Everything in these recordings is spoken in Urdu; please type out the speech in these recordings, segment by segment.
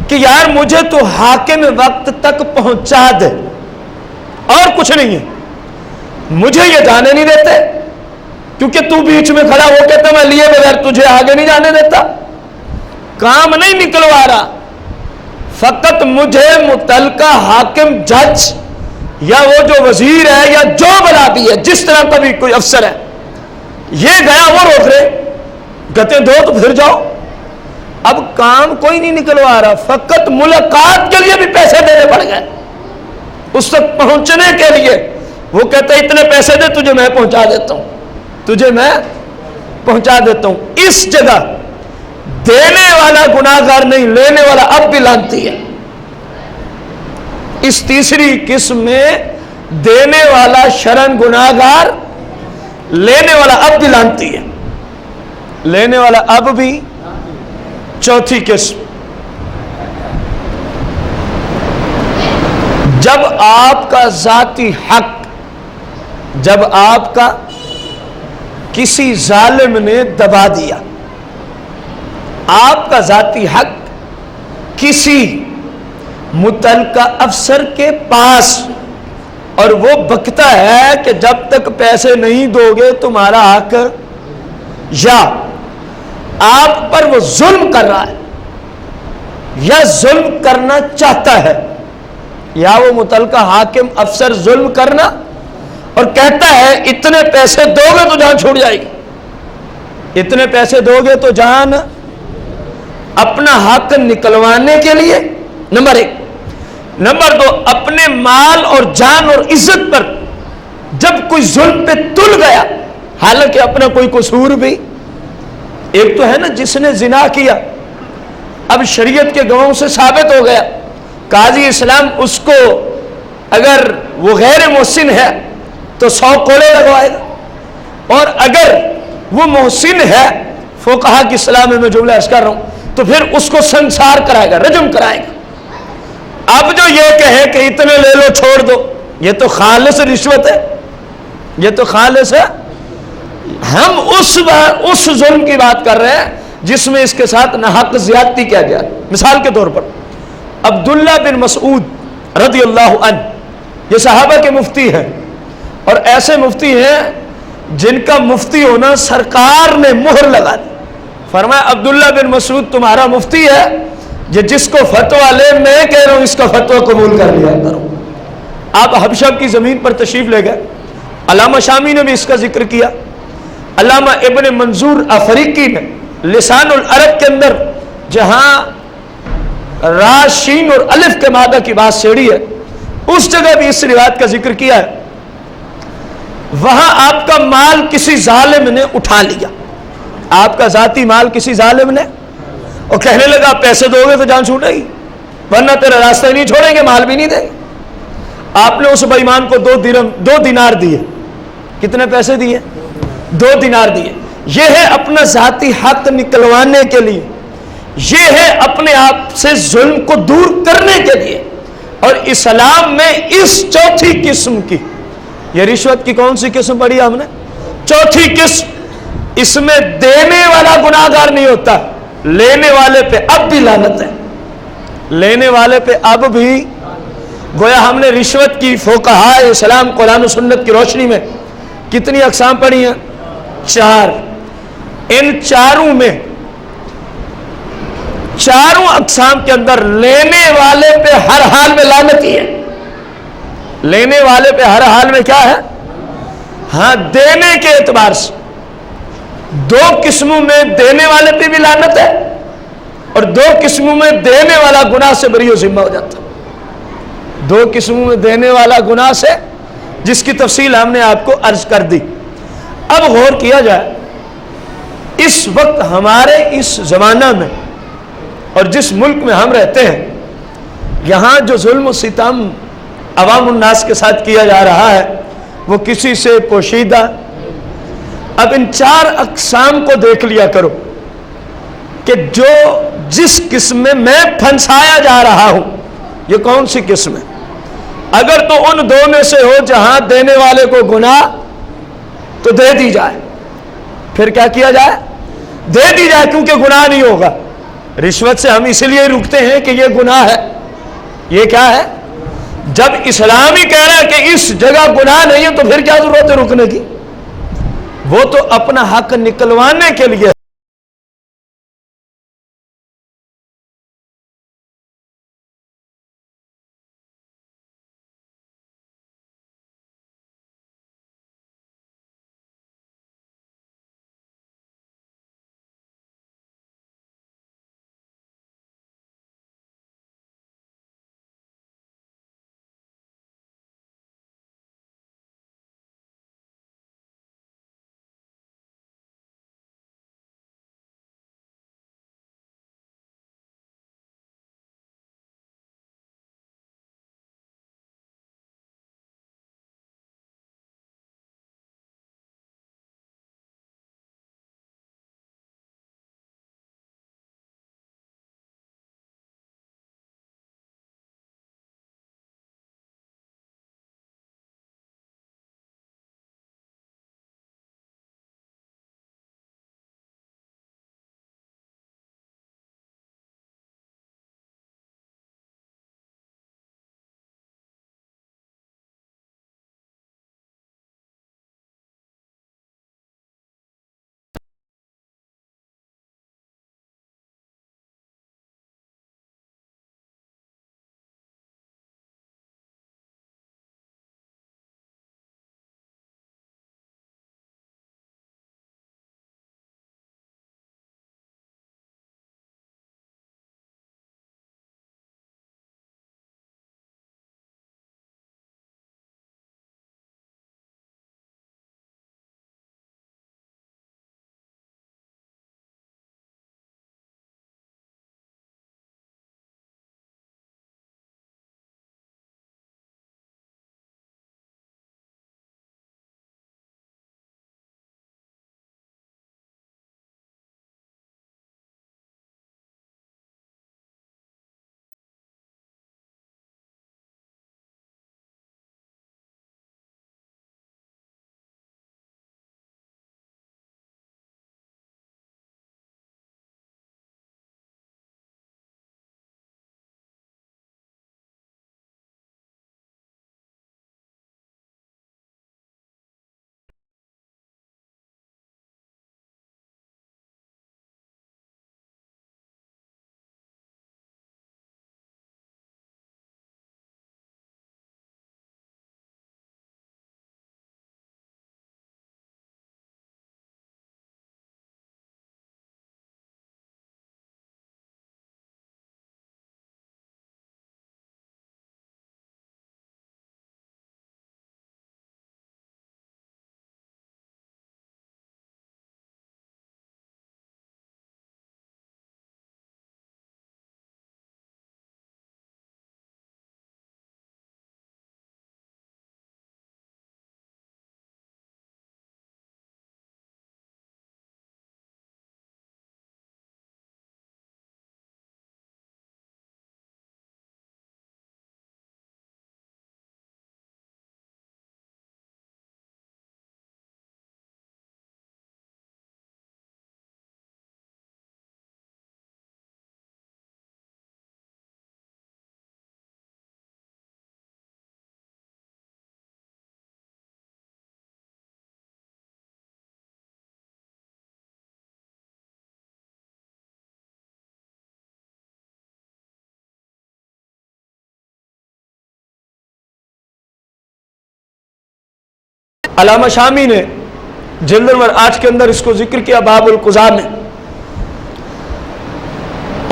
کہ یار مجھے تو حاکم وقت تک پہنچا دے اور کچھ نہیں ہے، مجھے یہ جانے نہیں دیتے، کیونکہ تو بیچ میں کھڑا ہو کہتا میں لیے بغیر تجھے آگے نہیں جانے دیتا، کام نہیں نکلوا رہا، فقط مجھے متعلقہ حاکم جج یا وہ جو وزیر ہے یا جو بلا بھی ہے، جس طرح کا بھی کوئی افسر ہے، یہ گیا وہ روک رہے، کہتے ہیں دو تو پھر جاؤ۔ اب کام کوئی نہیں نکلوا رہا، فقط ملاقات کے لیے بھی پیسے دینے پڑ گئے، اس تک پہنچنے کے لیے وہ کہتے ہیں اتنے پیسے دے تجھے میں پہنچا دیتا ہوں، تجھے میں پہنچا دیتا ہوں۔ اس جگہ دینے والا گناہگار نہیں، لینے والا اب بھی لانتی ہے۔ اس تیسری قسم میں دینے والا شرعاً گناہگار، لینے والا اب بھی لانتی ہے، لینے والا اب بھی۔ چوتھی قسم، جب آپ کا ذاتی حق، جب آپ کا کسی ظالم نے دبا دیا، آپ کا ذاتی حق کسی متعلقہ افسر کے پاس، اور وہ بکتا ہے کہ جب تک پیسے نہیں دو گے تمہارا حق، یا آپ پر وہ ظلم کر رہا ہے یا ظلم کرنا چاہتا ہے، یا وہ متعلقہ حاکم افسر ظلم کرنا اور کہتا ہے اتنے پیسے دو گے تو جان چھوڑ جائے گی، اتنے پیسے دو گے تو جان، اپنا حق نکلوانے کے لیے نمبر ایک۔ نمبر دو، اپنے مال اور جان اور عزت پر جب کوئی ظلم پہ تل گیا، حالانکہ اپنا کوئی قصور بھی، ایک تو ہے نا جس نے زنا کیا، اب شریعت کے گواہوں سے ثابت ہو گیا، قاضی اسلام اس کو اگر وہ غیر محسن ہے تو 100 کوڑے لگوائے گا، اور اگر وہ محسن ہے، فقہا کی اصطلاح میں میں جملہ عرض کر رہا ہوں، تو پھر اس کو سنسار کرائے گا، رجم کرائے گا۔ اب جو یہ کہے کہ اتنے لے لو چھوڑ دو، یہ تو خالص رشوت ہے، یہ تو خالص ہے۔ ہم اس ظلم کی بات کر رہے ہیں جس میں اس کے ساتھ ناحق زیادتی کیا گیا۔ مثال کے طور پر عبداللہ بن مسعود رضی اللہ عنہ، یہ صحابہ کے مفتی ہیں، اور ایسے مفتی ہیں جن کا مفتی ہونا سرکار نے مہر لگا دی، فرمایا عبداللہ بن مسعود تمہارا مفتی ہے، یہ جس کو فتویٰ لے، میں کہہ رہا ہوں اس کا فتویٰ قبول کر لیا کرو۔ آپ حبشہ کی زمین پر تشریف لے گئے، علامہ شامی نے بھی اس کا ذکر کیا، علامہ ابن منظور افریقی نے لسان العرب کے اندر جہاں را شین اور الف کے مادہ کی بات چھیڑی ہے، اس جگہ بھی اس روایت کا ذکر کیا ہے۔ وہاں آپ کا مال کسی ظالم نے اٹھا لیا، آپ کا ذاتی مال کسی ظالم نے، اور کہنے لگا پیسے دو گے تو جان چھوٹے گی، ورنہ تیرا راستہ ہی نہیں چھوڑیں گے، مال بھی نہیں دیں گے۔ آپ نے اس بے ایمان کو 2 دینار دیے، کتنے پیسے دیے؟ 2 دینار دیے۔ یہ ہے اپنا ذاتی حق نکلوانے کے لیے، یہ ہے اپنے آپ سے ظلم کو دور کرنے کے لیے۔ اور اسلام میں اس چوتھی قسم کی، یہ رشوت کی کون سی قسم پڑھی ہم نے؟ چوتھی قسم، اس میں دینے والا گناہگار نہیں ہوتا، لینے والے پہ اب بھی لعنت ہے، لینے والے پہ اب بھی۔ گویا ہم نے رشوت کی فقہائے اسلام قرآن و سنت کی روشنی میں کتنی اقسام پڑھی ہیں؟ 4۔ ان چاروں میں، چاروں اقسام کے اندر لینے والے پہ ہر حال میں لعنت ہی ہے، لینے والے پہ ہر حال میں کیا ہے؟ ہاں، دینے کے اعتبار سے 2 قسموں میں دینے والے پہ بھی لعنت ہے، اور 2 قسموں میں دینے والا گناہ سے بری و ذمہ ہو جاتا ہے۔ 2 قسموں میں دینے والا گناہ سے، جس کی تفصیل ہم نے آپ کو عرض کر دی۔ اب غور کیا جائے، اس وقت ہمارے اس زمانہ میں اور جس ملک میں ہم رہتے ہیں، یہاں جو ظلم و ستم عوام الناس کے ساتھ کیا جا رہا ہے وہ کسی سے پوشیدہ۔ اب ان 4 اقسام کو دیکھ لیا کرو کہ جو جس قسم میں پھنسایا جا رہا ہوں یہ کون سی قسم ہے۔ اگر تو ان 2 میں سے ہو جہاں دینے والے کو گناہ تو دے دی جائے، پھر کیا کیا جائے؟ دے دی جائے، کیونکہ گناہ نہیں ہوگا، رشوت سے ہم اس لیے رکتے ہیں کہ یہ گناہ ہے. یہ کیا ہے؟ جب اسلام ہی کہہ رہا ہے کہ اس جگہ گناہ نہیں ہے تو پھر کیا ضرورت ہے رکنے کی؟ وہ تو اپنا حق نکلوانے کے لیے. علامہ شامی نے جلد نمبر 8 کے اندر اس کو ذکر کیا باب القضاء میں،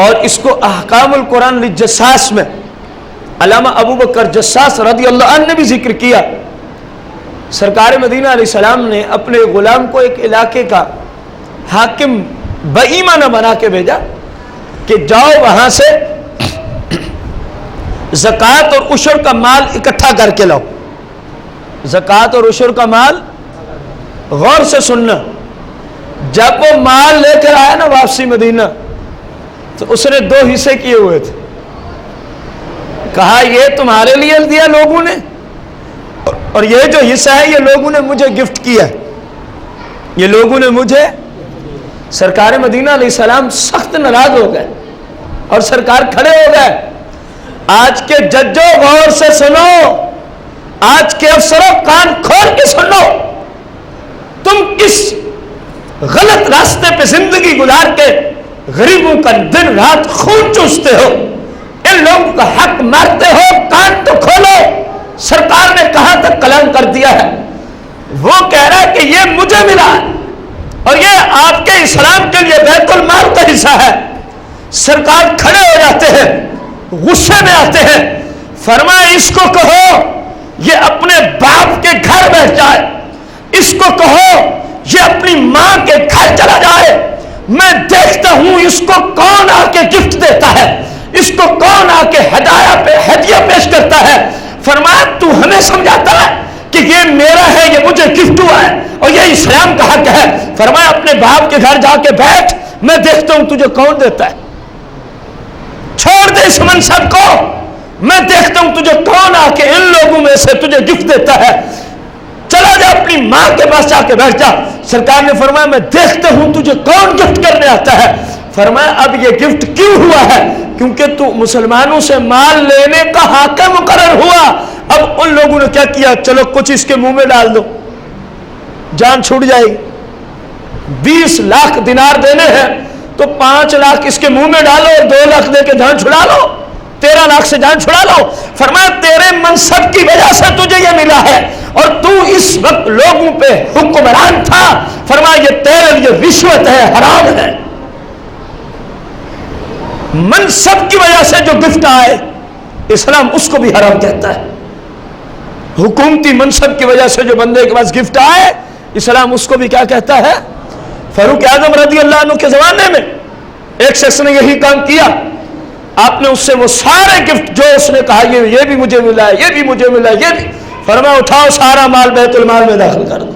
اور اس کو احکام القرآن للجساس میں علامہ ابو بکر جساس رضی اللہ عنہ نے بھی ذکر کیا. سرکار مدینہ علیہ السلام نے اپنے غلام کو ایک علاقے کا حاکم بایمانہ بنا کے بھیجا کہ جاؤ وہاں سے زکوٰۃ اور عشر کا مال اکٹھا کر کے لاؤ. زکوٰۃ اور عشر کا مال، غور سے سننا، جب وہ مال لے کر آیا نا واپسی مدینہ تو اس نے 2 حصے کیے ہوئے تھے. کہا یہ تمہارے لیے دیا لوگوں نے، اور یہ جو حصہ ہے یہ لوگوں نے مجھے گفٹ کیا، یہ لوگوں نے مجھے. سرکار مدینہ علیہ السلام سخت ناراض ہو گئے. اور سرکار کھڑے ہو گئے. آج کے ججوں غور سے سنو, آج کے افسروں کان کھول کے سنو, تم کس غلط راستے پہ زندگی گزار کے غریبوں کا دن رات خون چوستے ہو, ان لوگوں کا حق مارتے ہو. کان تو کھولو. سرکار نے کہاں تک کلام کر دیا ہے. وہ کہہ رہا ہے کہ یہ مجھے ملا اور یہ آپ کے اسلام کے لیے بیت المال کا حصہ ہے. سرکار کھڑے ہو جاتے ہیں, غصے میں آتے ہیں, فرمایا اس کو کہو یہ اپنے باپ کے گھر بیٹھ جائے, اس کو کہو یہ اپنی ماں کے گھر چلا جائے. میں دیکھتا ہوں اس کو کون آ کے گفٹ دیتا ہے, اس کو کون آ کے ہدیہ پیش کرتا ہے. فرمایا تو ہمیں سمجھاتا ہے کہ یہ میرا ہے, یہ مجھے گفٹ ہوا ہے اور یہ اسلام کا حق ہے. فرمایا اپنے باپ کے گھر جا کے بیٹھ, میں دیکھتا ہوں تجھے کون دیتا ہے. چھوڑ دے اس منصب کو, میں دیکھتا ہوں تجھے کون آ کے ان لوگوں میں سے تجھے گفٹ دیتا ہے. چلا جا اپنی ماں کے پاس جا کے بیٹھ جا. سرکار نے فرمایا میں دیکھتا ہوں تجھے کون گفٹ کرنے آتا ہے. فرمایا اب یہ گفٹ کیوں ہوا ہے؟ کیونکہ تو مسلمانوں سے مال لینے کا حاکم مقرر ہوا. اب ان لوگوں نے کیا کیا, چلو کچھ اس کے منہ میں ڈال دو, جان چھوٹ جائے گی. 20 لاکھ دینار دینے ہیں تو 5 لاکھ اس کے منہ میں ڈالو اور 2 لاکھ دے کے جان چھڑا لو, 13 لاکھ سے جان چھڑا لو. فرمایا تیرے منصب کی وجہ سے تجھے یہ ملا ہے اور تو اس وقت لوگوں پہ حکمران تھا. فرمایا یہ تیرے لیے رشوت ہے, حرام ہے. منصب کی وجہ سے جو گفٹ آئے اسلام اس کو بھی حرام کہتا ہے. حکومتی منصب کی وجہ سے جو بندے کے پاس گفٹ آئے اسلام اس کو بھی کیا کہتا ہے. فاروق اعظم رضی اللہ عنہ کے زمانے میں ایک شخص نے یہی کام کیا. آپ نے اس سے وہ سارے گفٹ جو اس نے کہا یہ بھی مجھے ملا ہے, یہ بھی مجھے ملا ہے, یہ بھی, فرمایا اٹھاؤ سارا مال بیت المال میں داخل کر دو.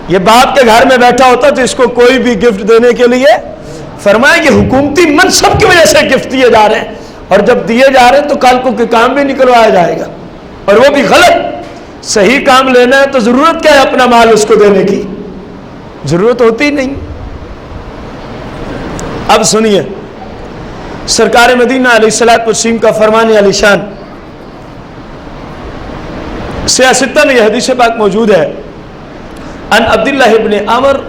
یہ باپ کے گھر میں بیٹھا ہوتا تو اس کو کوئی بھی گفٹ دینے کے لیے, فرمایا یہ حکومتی منصب کی وجہ سے گفٹ دیے جا رہے ہیں اور جب دیے جا رہے ہیں تو کل کو کوئی کام بھی نکلوایا جائے گا اور وہ بھی غلط. صحیح کام لینا ہے تو ضرورت کیا ہے اپنا مال اس کو دینے کی, ضرورت ہوتی نہیں. اب سنیے سرکار مدینہ علیہ الصلوۃ والتسلیم کا فرمان علی شان. سیاستہ میں یہ حدیث پاک موجود ہے. ان عبداللہ ابن عمر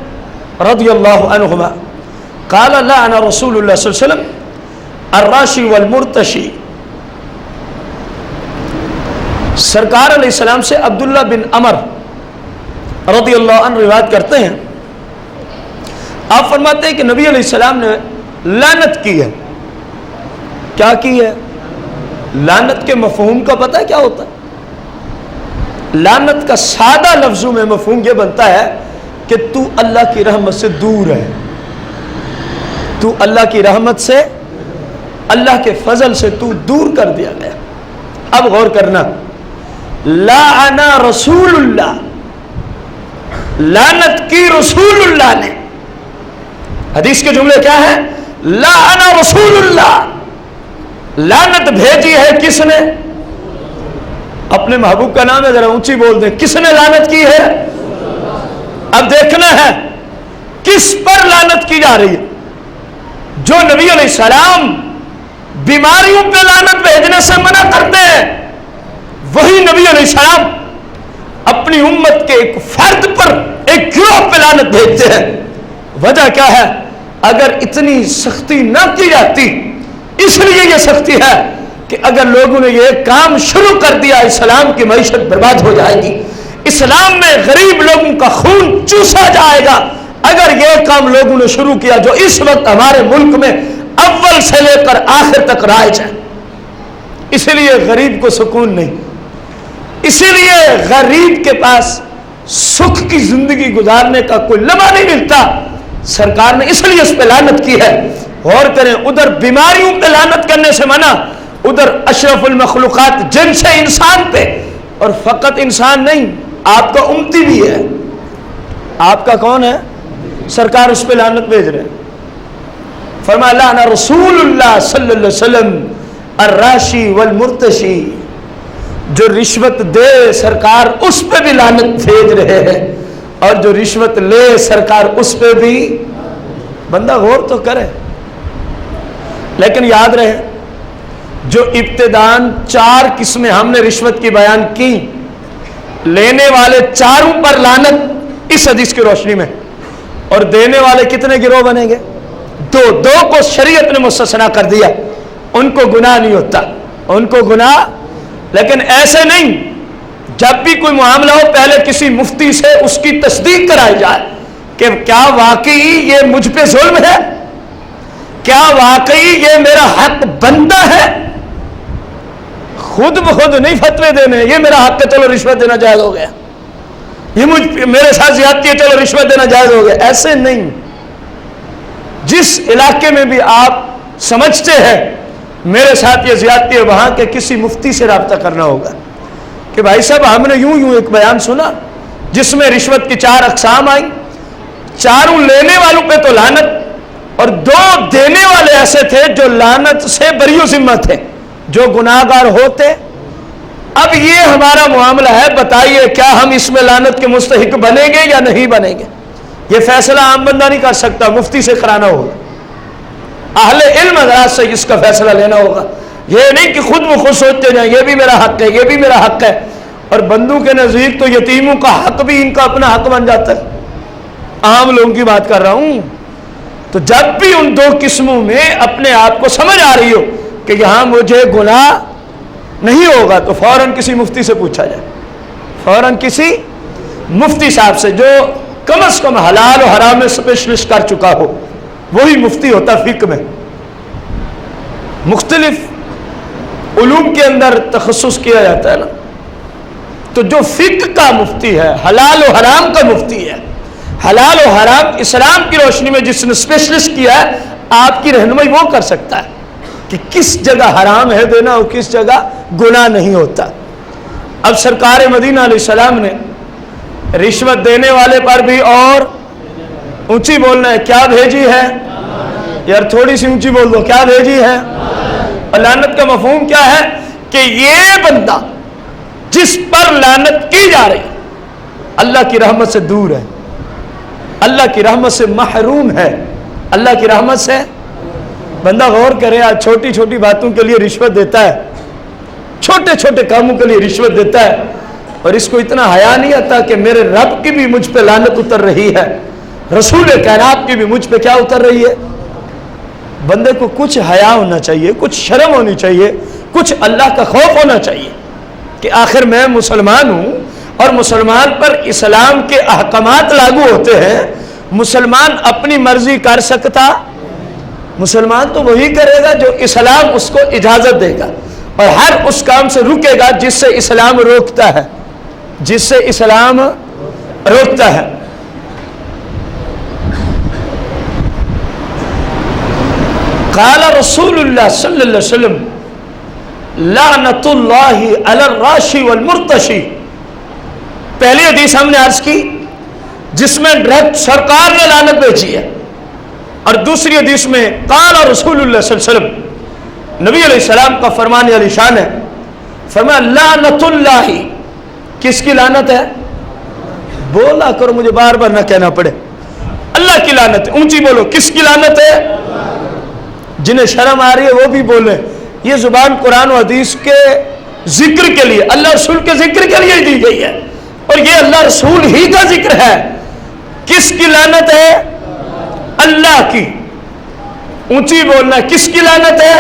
رضی اللہ عنہما قال لعن رسول اللہ صلی اللہ علیہ وسلم الراشی والمرتشی. سرکار علیہ السلام سے عبداللہ بن عمر رضی اللہ عنہ روایت کرتے ہیں, آپ فرماتے ہیں کہ نبی علیہ السلام نے لعنت کی ہے. کیا کی ہے؟ لعنت کے مفہوم کا پتہ ہے کیا ہوتا ہے؟ لعنت کا سادہ لفظوں میں مفہوم یہ بنتا ہے کہ تو اللہ کی رحمت سے دور ہے, تو اللہ کی رحمت سے, اللہ کے فضل سے تو دور کر دیا گیا. اب غور کرنا, لعن رسول اللہ, لعنت کی رسول اللہ نے. حدیث کے جملے کیا ہیں؟ لعن رسول اللہ, لعنت بھیجی ہے کس نے؟ اپنے محبوب کا نام ہے, ذرا اونچی بول دیں, کس نے لعنت کی ہے؟ اب دیکھنا ہے کس پر لعنت کی جا رہی ہے. جو نبی علیہ السلام بیماریوں پہ لعنت بھیجنے سے منع کرتے ہیں, وہی نبی علیہ السلام اپنی امت کے ایک فرد پر, ایک گروہ پہ لعنت بھیجتے ہیں. وجہ کیا ہے؟ اگر اتنی سختی نہ کی جاتی, اس لیے یہ سختی ہے کہ اگر لوگوں نے یہ کام شروع کر دیا اسلام کی معیشت برباد ہو جائے گی, اسلام میں غریب لوگوں کا خون چوسا جائے گا. اگر یہ کام لوگوں نے شروع کیا جو اس وقت ہمارے ملک میں اول سے لے کر آخر تک رائج ہے, اسی لیے غریب کو سکون نہیں, اسی لیے غریب کے پاس سکھ کی زندگی گزارنے کا کوئی لمحہ نہیں ملتا. سرکار نے اس لیے اس پہ لعنت کی ہے. غور کریں, ادھر بیماریوں پہ لعنت کرنے سے منع, ادھر اشرف المخلوقات جن سے انسان پہ, اور فقط انسان نہیں, آپ کا امتی بھی ہے. آپ کا کون ہے؟ سرکار اس پہ لعنت بھیج رہے ہیں. فرمایا لعن رسول اللہ صلی اللہ علیہ وسلم الراشی والمرتشی, جو رشوت دے سرکار اس پہ بھی لعنت بھیج رہے ہیں, اور جو رشوت لے سرکار اس پہ بھی. بندہ غور تو کرے, لیکن یاد رہے جو ابتدان 4 قسمیں ہم نے رشوت کی بیان کی، لینے والے چاروں پر لعنت اس حدیث کی روشنی میں، اور دینے والے کتنے گروہ بنیں گے؟ 2 کو شریعت نے مستثنا کر دیا، ان کو گناہ نہیں ہوتا، ان کو گناہ. لیکن ایسے نہیں، جب بھی کوئی معاملہ ہو پہلے کسی مفتی سے اس کی تصدیق کرائی جائے کہ کیا واقعی یہ مجھ پہ ظلم ہے، کیا واقعی یہ میرا حق بنتا ہے. خود بخود نہیں فتوے دینے یہ میرا حق ہے چلو رشوت دینا جائز ہو گیا، یہ میرے ساتھ زیادتی ہے چلو رشوت دینا جائز ہو گیا. ایسے نہیں. جس علاقے میں بھی آپ سمجھتے ہیں میرے ساتھ یہ زیادتی ہے، وہاں کے کسی مفتی سے رابطہ کرنا ہوگا کہ بھائی صاحب ہم نے یوں ایک بیان سنا جس میں رشوت کی 4 اقسام آئیں، 4 لینے والوں پہ تو لعنت، اور 2 دینے والے ایسے تھے جو لعنت سے بری و ذمہ تھے، جو گناہگار ہوتے. اب یہ ہمارا معاملہ ہے، بتائیے کیا ہم اس میں لعنت کے مستحق بنیں گے یا نہیں بنیں گے؟ یہ فیصلہ عام بندہ نہیں کر سکتا، مفتی سے کرانا ہوگا، اہل علم حضرات سے اس کا فیصلہ لینا ہوگا. یہ نہیں کہ خود بخود سوچتے جائیں یہ بھی میرا حق ہے یہ بھی میرا حق ہے، اور بندوں کے نزدیک تو یتیموں کا حق بھی ان کا اپنا حق بن جاتا ہے. عام لوگوں کی بات کر رہا ہوں. تو جب بھی ان 2 قسموں میں اپنے آپ کو سمجھ آ رہی ہو کہ یہاں مجھے گناہ نہیں ہوگا تو فوراً کسی مفتی سے پوچھا جائے، فوراً کسی مفتی صاحب سے جو کم از کم حلال و حرام میں اسپیشلسٹ کر چکا ہو. وہی مفتی ہوتا فقہ میں. مختلف علوم کے اندر تخصص کیا جاتا ہے نا، تو جو فقہ کا مفتی ہے، حلال و حرام کا مفتی ہے، حلال و حرام اسلام کی روشنی میں جس نے اسپیشلسٹ کیا ہے، آپ کی رہنمائی وہ کر سکتا ہے کہ کس جگہ حرام ہے دینا اور کس جگہ گناہ نہیں ہوتا. اب سرکار مدینہ علیہ السلام نے رشوت دینے والے پر بھی اور اونچی بولنا ہے کیا بھیجی ہے؟ یار تھوڑی سی اونچی بول دو، کیا بھیجی ہے؟ اور لعنت کا مفہوم کیا ہے کہ یہ بندہ جس پر لعنت کی جا رہی اللہ کی رحمت سے دور ہے، اللہ کی رحمت سے محروم ہے. اللہ کی رحمت سے بندہ غور کرے، آج چھوٹی چھوٹی باتوں کے لیے رشوت دیتا ہے، چھوٹے چھوٹے کاموں کے لیے رشوت دیتا ہے، اور اس کو اتنا حیا نہیں آتا کہ میرے رب کی بھی مجھ پہ لعنت اتر رہی ہے، رسول کائنات کی بھی مجھ پہ کیا اتر رہی ہے. بندے کو کچھ حیا ہونا چاہیے، کچھ شرم ہونی چاہیے، کچھ اللہ کا خوف ہونا چاہیے کہ آخر میں مسلمان ہوں اور مسلمان پر اسلام کے احکامات لاگو ہوتے ہیں. مسلمان اپنی مرضی کر سکتا؟ مسلمان تو وہی کرے گا جو اسلام اس کو اجازت دے گا، اور ہر اس کام سے رکے گا جس سے اسلام روکتا ہے، جس سے اسلام روکتا ہے. قال رسول اللہ صلی اللہ علیہ وسلم لعنت اللہ علی الراشی والمرتشی. پہلی حدیث ہم نے عرض کی جس میں ڈائریکٹ سرکار نے لعنت بھیجی ہے، اور دوسری حدیث میں قال رسول اللہ صلی اللہ علیہ وسلم، نبی علیہ السلام کا فرمان علی شان ہے. فرمایا لعنت اللہ، کس کی لعنت ہے؟ بولا کرو مجھے بار بار نہ کہنا پڑے. اللہ کی لعنت ہے، اونچی بولو کس کی لعنت ہے؟ جنہیں شرم آ رہی ہے وہ بھی بولیں. یہ زبان قرآن و حدیث کے ذکر کے لیے، اللہ رسول کے ذکر کے لیے دی گئی ہے، اور یہ اللہ رسول ہی کا ذکر ہے. کس کی لعنت ہے؟ اللہ کی. اونچی بولنا، کس کی لعنت ہے؟